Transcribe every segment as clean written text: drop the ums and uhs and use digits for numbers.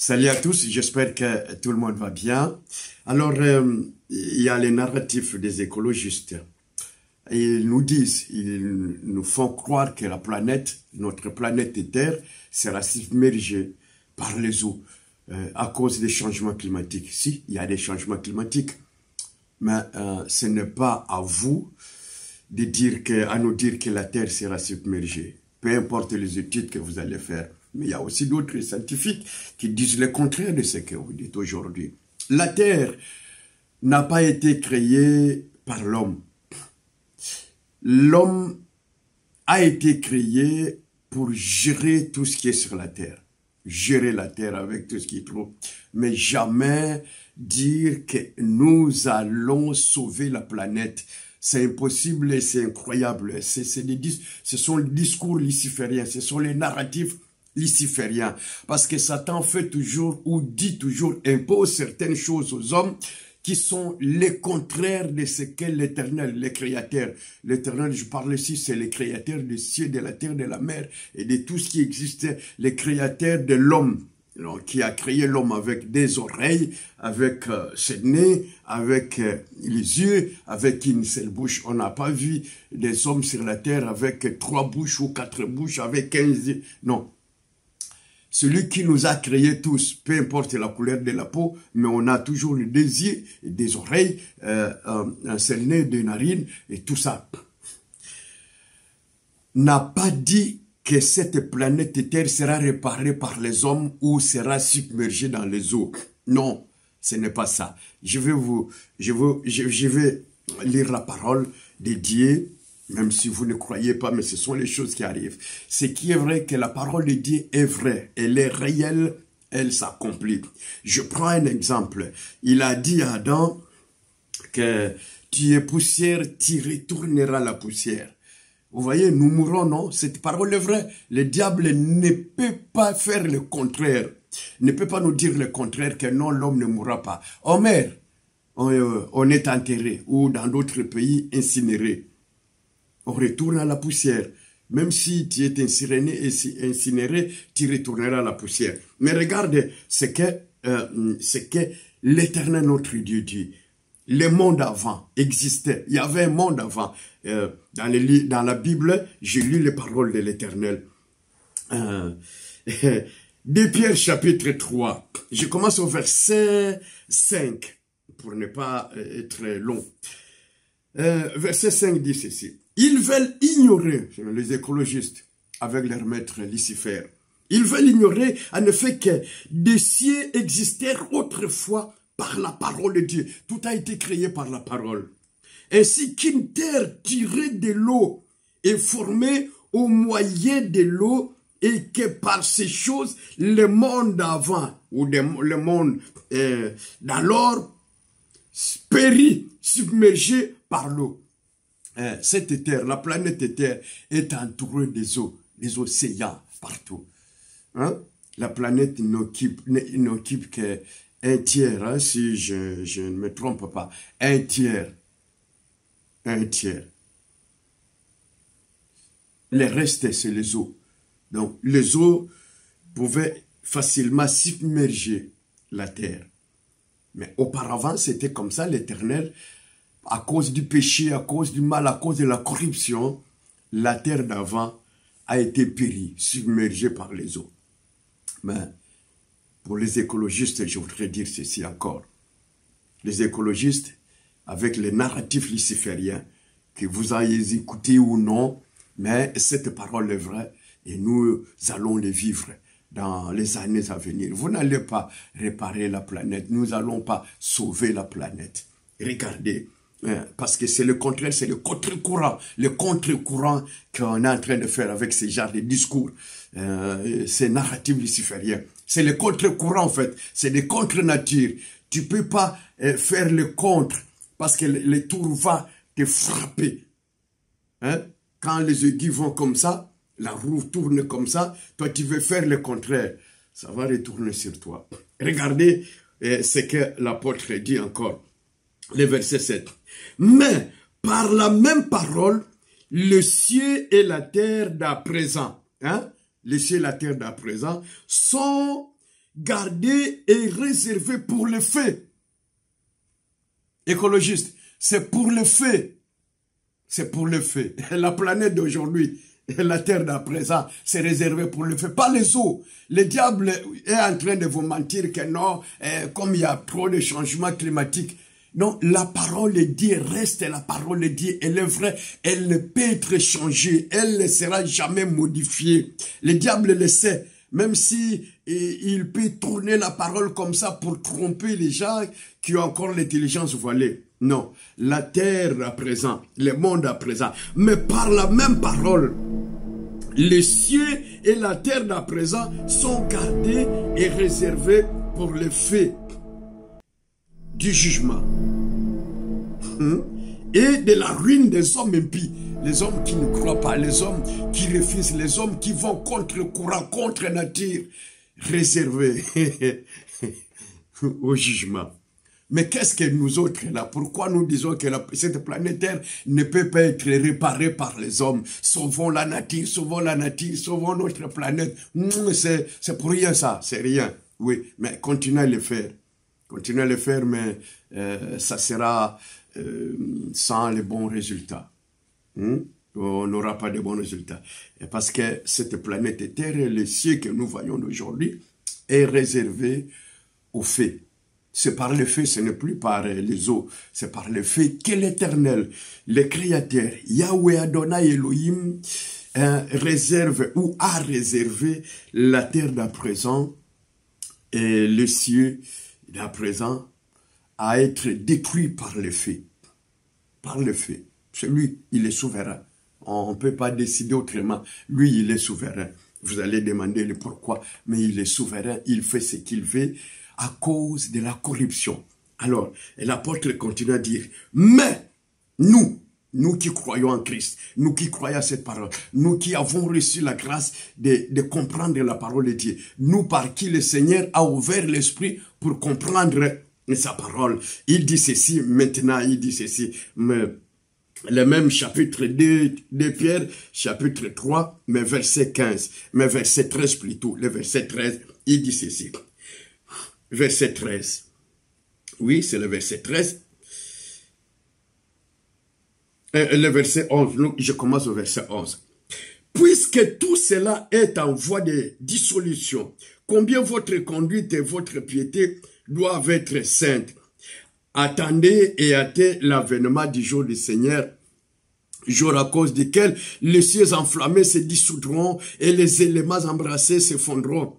Salut à tous, j'espère que tout le monde va bien. Alors, il y a les narratifs des écologistes. Ils nous disent, ils nous font croire que la planète, notre planète Terre, sera submergée par les eaux à cause des changements climatiques. Si, il y a des changements climatiques, mais ce n'est pas à vous de dire à nous dire que la Terre sera submergée. Peu importe les études que vous allez faire. Mais il y a aussi d'autres scientifiques qui disent le contraire de ce que vous dites aujourd'hui. La Terre n'a pas été créée par l'homme. L'homme a été créé pour gérer tout ce qui est sur la Terre. Gérer la Terre avec tout ce qui est trop. Mais jamais dire que nous allons sauver la planète. C'est impossible et c'est incroyable. Ce sont les discours lucifériens, ce sont les narratifs luciférien, parce que Satan fait toujours ou dit toujours, impose certaines choses aux hommes qui sont les contraires de ce qu'est l'Éternel, le Créateur. L'Éternel, je parle ici, c'est le Créateur des cieux, de la terre, de la mer et de tout ce qui existait, le Créateur de l'homme, qui a créé l'homme avec des oreilles, avec ses nez, avec les yeux, avec une seule bouche. On n'a pas vu des hommes sur la terre avec 3 bouches ou 4 bouches, avec 15 yeux. Non. Celui qui nous a créés tous, peu importe la couleur de la peau, mais on a toujours des yeux, des oreilles, un seul nez, des narines et tout ça. N'a pas dit que cette planète Terre sera réparée par les hommes ou sera submergée dans les eaux. Non, ce n'est pas ça. Je vais lire la parole de Dieu. Même si vous ne croyez pas, mais ce sont les choses qui arrivent. Ce qui est vrai, que la parole de Dieu est vraie. Elle est réelle, elle s'accomplit. Je prends un exemple. Il a dit à Adam que tu es poussière, tu retourneras la poussière. Vous voyez, nous mourrons, non? Cette parole est vraie. Le diable ne peut pas faire le contraire. Ne peut pas nous dire le contraire, que non, l'homme ne mourra pas. On meurt, on est enterré, ou dans d'autres pays, incinéré. On retourne à la poussière. Même si tu es incinéré, tu retourneras à la poussière. Mais regarde ce que l'Éternel notre Dieu dit. Le monde avant existait. Il y avait un monde avant. Dans la Bible, j'ai lu les paroles de l'Éternel. De Pierre chapitre 3. Je commence au verset 5, pour ne pas être long. Verset 5 dit ceci. Ils veulent ignorer, les écologistes, avec leur maître Lucifer, ils veulent ignorer en effet que des cieux existèrent autrefois par la parole de Dieu. Tout a été créé par la parole. Ainsi qu'une terre tirée de l'eau est formée au moyen de l'eau et que par ces choses, le monde d'avant, ou le monde d'alors, périt, submergé par l'eau. Cette terre, la planète Terre, est entourée des eaux, des océans partout. Hein? La planète n'occupe qu'un tiers, hein, si je ne me trompe pas. Un tiers. Un tiers. Le reste, c'est les eaux. Donc, les eaux pouvaient facilement submerger la terre. Mais auparavant, c'était comme ça, l'Éternel. À cause du péché, à cause du mal, à cause de la corruption, la terre d'avant a été périe, submergée par les eaux. Mais pour les écologistes, je voudrais dire ceci encore. Les écologistes, avec les narratifs lucifériens, que vous ayez écoutés ou non, mais cette parole est vraie et nous allons les vivre dans les années à venir. Vous n'allez pas réparer la planète, nous n'allons pas sauver la planète. Regardez. Parce que c'est le contraire, c'est le contre-courant qu'on est en train de faire avec ces genres de discours, ces narratifs lucifériens. C'est le contre-courant en fait, c'est des contre-nature. Tu peux pas faire le contre parce que le tour va te frapper. Hein? Quand les aiguilles vont comme ça, la roue tourne comme ça, toi tu veux faire le contraire, ça va retourner sur toi. Regardez ce que l'apôtre dit encore. Le verset 7. Mais par la même parole, le ciel et la terre d'à présent, hein, les cieux et la terre d'à présent, sont gardés et réservés pour le feu. Écologiste, c'est pour le feu. C'est pour le feu. La planète d'aujourd'hui, la terre d'à présent, c'est réservé pour le feu, pas les eaux. Le diable est en train de vous mentir que non, comme il y a trop de changements climatiques. Non, la parole de Dieu reste la parole de Dieu. Elle est vraie, elle ne peut être changée, elle ne sera jamais modifiée. Le diable le sait, même si il peut tourner la parole comme ça pour tromper les gens qui ont encore l'intelligence voilée. Non, la terre à présent, le monde à présent, mais par la même parole, les cieux et la terre d'à présent sont gardés et réservés pour le fait du jugement et de la ruine des hommes impies, les hommes qui ne croient pas, les hommes qui refusent, les hommes qui vont contre le courant, contre nature, réservés au jugement. Mais qu'est-ce que nous autres là? Pourquoi nous disons que cette planète Terre ne peut pas être réparée par les hommes? Sauvons la nature, sauvons la nature, sauvons notre planète. C'est pour rien ça, c'est rien. Oui, mais continuez à le faire. Continuez à le faire, mais ça sera sans les bons résultats. On n'aura pas de bons résultats. Et parce que cette planète Terre, le ciel que nous voyons aujourd'hui, est réservé au fait. C'est par le fait, ce n'est plus par les eaux, c'est par le fait que l'Éternel, le Créateur, Yahweh Adonai Elohim, réserve ou a réservé la terre d'à présent et le ciel d'à présent à être détruit par le fait. Par le fait. C'est lui, il est souverain. On ne peut pas décider autrement. Lui, il est souverain. Vous allez demander le pourquoi, mais il est souverain, il fait ce qu'il veut à cause de la corruption. Alors, l'apôtre continue à dire, mais nous qui croyons en Christ, nous qui croyons à cette parole, nous qui avons reçu la grâce de comprendre la parole de Dieu, nous par qui le Seigneur a ouvert l'esprit pour comprendre sa parole. Il dit ceci, maintenant il dit ceci, mais le même chapitre 2 de Pierre, chapitre 3, mais verset 15, mais verset 13 plutôt, le verset 13, il dit ceci. Verset 13. Oui, c'est le verset 13. Le verset 11. Donc, je commence au verset 11. Puisque tout cela est en voie de dissolution, combien votre conduite et votre piété doivent être saintes. Attendez et hâtez l'avènement du jour du Seigneur, jour à cause duquel les cieux enflammés se dissoudront et les éléments embrassés s'effondreront.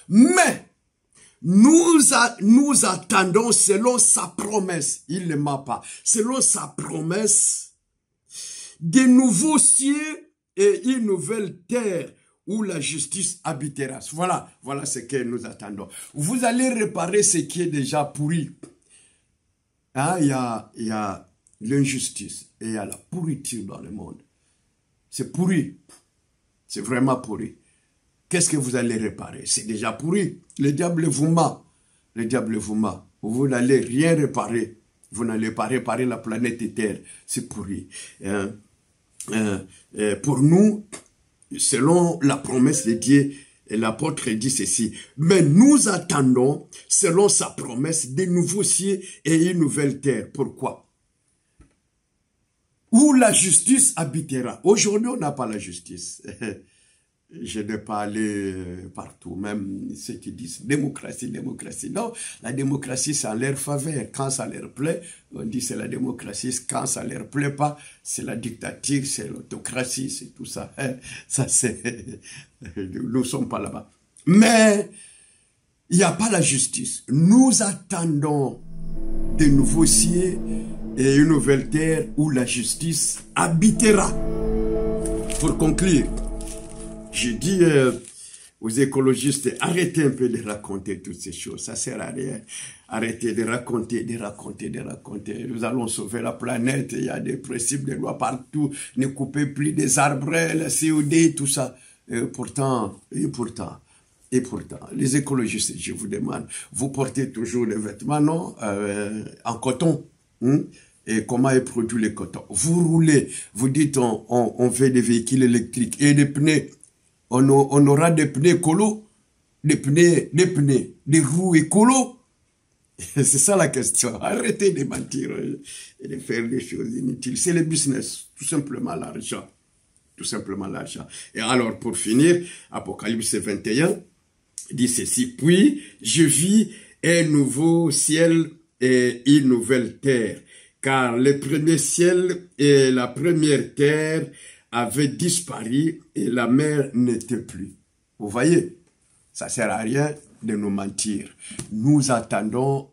Mais nous attendons selon sa promesse, il ne ment pas, selon sa promesse, de nouveaux cieux et une nouvelle terre où la justice habitera. Voilà ce que nous attendons. Vous allez réparer ce qui est déjà pourri. Hein, il y a l'injustice et il y a la pourriture dans le monde. C'est pourri. C'est vraiment pourri. Qu'est-ce que vous allez réparer? C'est déjà pourri. Le diable vous ment. Le diable vous ment. Vous n'allez rien réparer. Vous n'allez pas réparer la planète Terre. C'est pourri. Pour nous, selon la promesse de Dieu, l'apôtre dit ceci. Mais nous attendons, selon sa promesse, des nouveaux cieux et une nouvelle terre. Pourquoi? Où la justice habitera. Aujourd'hui, on n'a pas la justice. Je n'ai pas allé partout, même ceux qui disent démocratie, démocratie. Non, la démocratie, c'est en leur faveur. Quand ça leur plaît, on dit c'est la démocratie. Quand ça leur plaît pas, c'est la dictature, c'est l'autocratie, c'est tout ça. Ça, c'est... Nous ne sommes pas là-bas. Mais il n'y a pas la justice. Nous attendons de nouveaux cieux et une nouvelle terre où la justice habitera. Pour conclure, je dis aux écologistes, arrêtez un peu de raconter toutes ces choses, ça sert à rien. Arrêtez de raconter. Nous allons sauver la planète, il y a des principes de loi partout, ne coupez plus des arbres, la COD, tout ça. Et pourtant, les écologistes, je vous demande, vous portez toujours les vêtements, non, en coton, Et comment est produit le coton? Vous roulez, vous dites on fait des véhicules électriques et des pneus. On aura des pneus écolos. des roues écolo. C'est ça la question. Arrêtez de mentir et de faire des choses inutiles. C'est le business, tout simplement l'argent. Tout simplement l'argent. Et alors, pour finir, Apocalypse 21 dit ceci. Puis, je vis un nouveau ciel et une nouvelle terre. Car le premier ciel et la première terre avaient disparu et la mer n'était plus. Vous voyez, ça ne sert à rien de nous mentir. Nous attendons